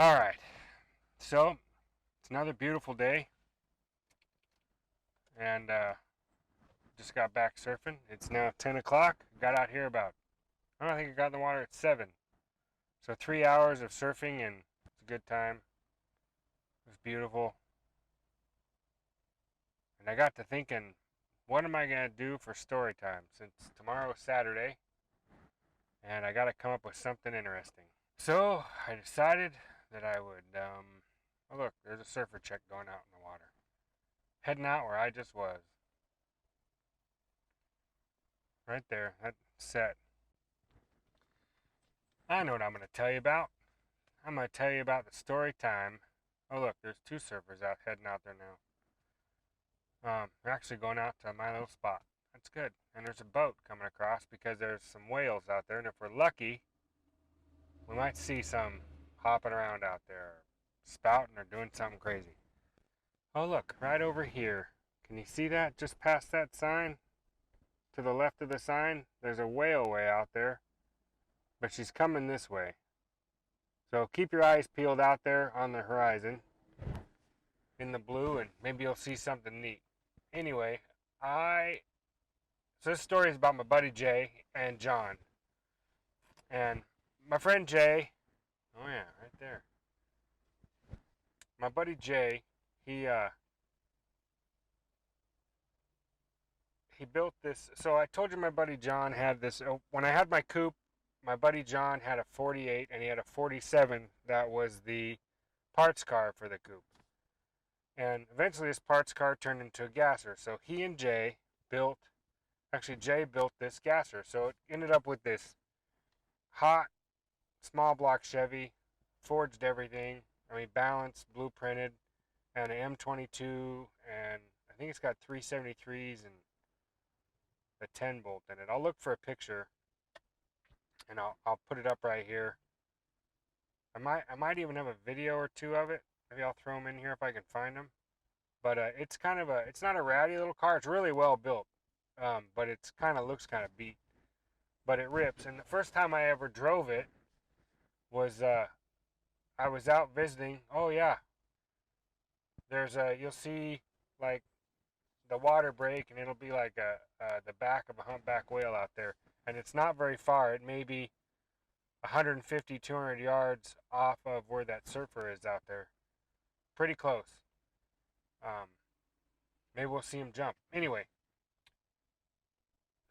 All right. So it's another beautiful day, and just got back surfing. It's now 10 o'clock. Got out here about, I don't think I got in the water at 7. So 3 hours of surfing, and it's a good time. It was beautiful. And I got to thinking, what am I going to do for story time since tomorrow is Saturday, and I got to come up with something interesting. So I decided that I would, oh, look, there's a surfer chick going out in the water. Heading out where I just was. Right there, that set. I know what I'm going to tell you about. I'm going to tell you about the story time. Oh, look, there's two surfers out heading out there now. They're actually going out to my little spot. That's good. And there's a boat coming across because there's some whales out there. And if we're lucky, we might see some hopping around out there, spouting or doing something crazy. Oh, look, right over here. Can you see that? Just past that sign? To the left of the sign, there's a whale way out there. But she's coming this way. So keep your eyes peeled out there on the horizon in the blue, and maybe you'll see something neat. Anyway, so this story is about my buddy Jay and John. And my friend Jay, oh yeah, right there. My buddy Jay, he he built this. So I told you my buddy John had this. When I had my coupe, my buddy John had a 48 and he had a 47 that was the parts car for the coupe. And eventually this parts car turned into a gasser. So he and Jay built, actually Jay built this gasser. So it ended up with this hot small block Chevy, forged everything. I mean, balanced, blueprinted, and an M22, and I think it's got 373s and a 10 bolt in it. I'll look for a picture and I'll put it up right here. I might even have a video or two of it. Maybe I'll throw them in here if I can find them. But it's kind of it's not a ratty little car. It's really well built, but it's kind of looks kind of beat. But it rips. And the first time I ever drove it was I was out visiting. Oh yeah, there's you'll see like the water break, and it'll be like the back of a humpback whale out there, and it's not very far. It may be 150, 200 yards off of where that surfer is out there. Pretty close. Um, Maybe we'll see him jump. Anyway,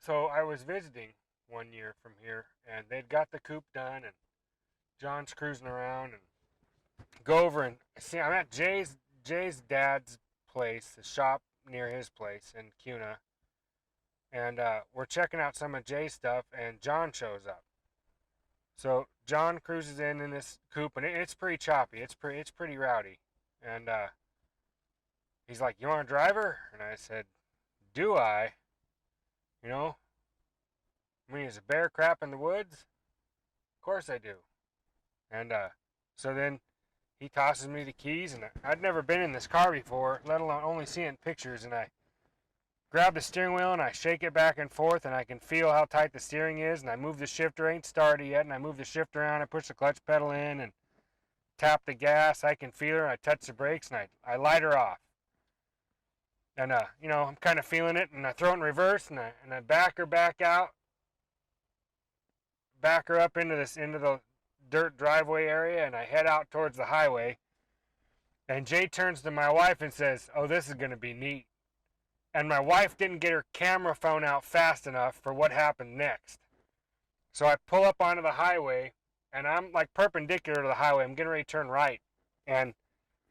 so I was visiting one year from here, and they'd got the coupe done, and John's cruising around, and go over and see. I'm at Jay's dad's place, the shop near his place in Cuna, and we're checking out some of Jay's stuff, and John shows up. So John cruises in this coupe, and it's pretty choppy. It's pretty rowdy, and he's like, "You want a driver?" And I said, "Do I? You know, I mean, is a bear crap in the woods? Of course I do." And so then he tosses me the keys, and I'd never been in this car before, let alone only seeing pictures, and I grab the steering wheel and I shake it back and forth, and I can feel how tight the steering is, and I move the shifter, ain't started yet, and I move the shifter around, I push the clutch pedal in and tap the gas, I can feel her, I touch the brakes, and I light her off. And I'm kind of feeling it, and I throw it in reverse, and I back her back out, back her up into the dirt driveway area, and I head out towards the highway. And Jay turns to my wife and says, "Oh, this is going to be neat." And my wife didn't get her camera phone out fast enough for what happened next. So I pull up onto the highway, and I'm like perpendicular to the highway. I'm getting ready to turn right, and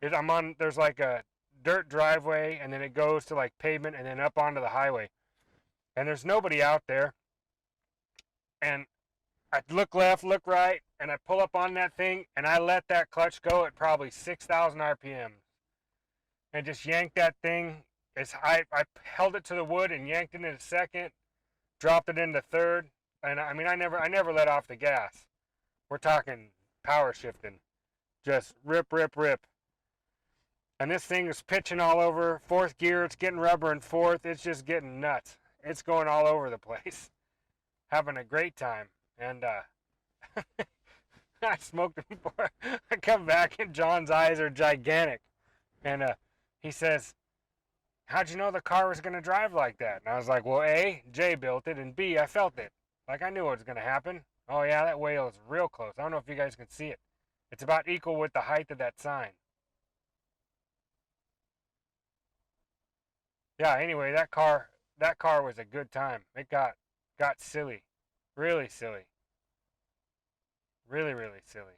there's like a dirt driveway, and then it goes to like pavement, and then up onto the highway. And there's nobody out there. And I look left, look right, and I pull up on that thing, and I let that clutch go at probably 6,000 RPM, and just yanked that thing. I held it to the wood and yanked it into second, dropped it into third, and I mean I never let off the gas. We're talking power shifting, just rip, rip, rip. And this thing is pitching all over. Fourth gear, it's getting rubber in fourth. It's just getting nuts. It's going all over the place. Having a great time. And I smoked them before. I come back and John's eyes are gigantic. And he says, how'd you know the car was going to drive like that? And I was like, well, A, Jay built it, and B, I felt it. Like I knew what was going to happen. Oh, yeah, that whale is real close. I don't know if you guys can see it. It's about equal with the height of that sign. Yeah, anyway, that car was a good time. It got silly. Really silly. Really, really silly.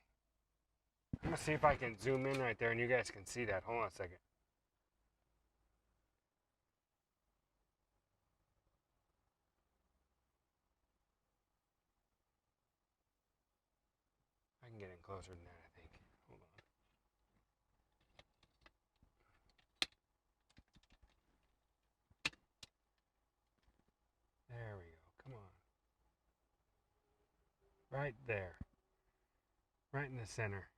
I'm going to see if I can zoom in right there and you guys can see that. Hold on a second. I can get in closer than that, I think. Hold on. There we go. Come on. Right there. Right in the center.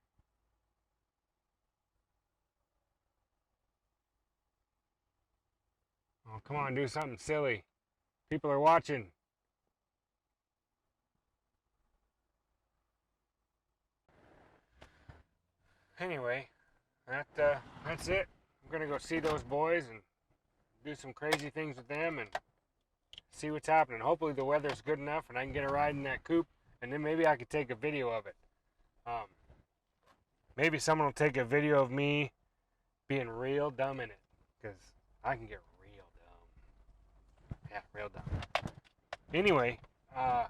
Oh, come on, do something silly. People are watching. Anyway, that's it. I'm gonna go see those boys and do some crazy things with them and see what's happening. Hopefully the weather's good enough and I can get a ride in that coupe, and then maybe I could take a video of it. Um, Maybe someone will take a video of me being real dumb in it, because I can get real dumb. Yeah, real dumb. Anyway, uh,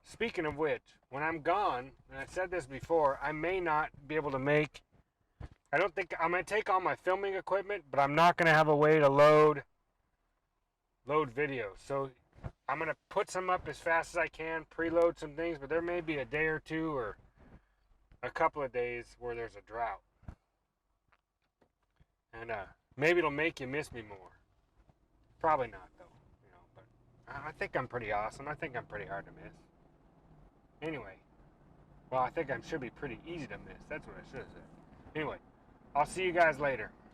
speaking of which, when I'm gone, and I said this before, I may not be able to make. I don't think I'm gonna take all my filming equipment, but I'm not gonna have a way to load videos. So I'm gonna put some up as fast as I can, preload some things, but there may be a day or two or a couple of days where there's a drought, and maybe it'll make you miss me more. Probably not though, But I think I'm pretty awesome. I think I'm pretty hard to miss. Anyway, well, I think I should be pretty easy to miss. That's what I should have said. Anyway, I'll see you guys later.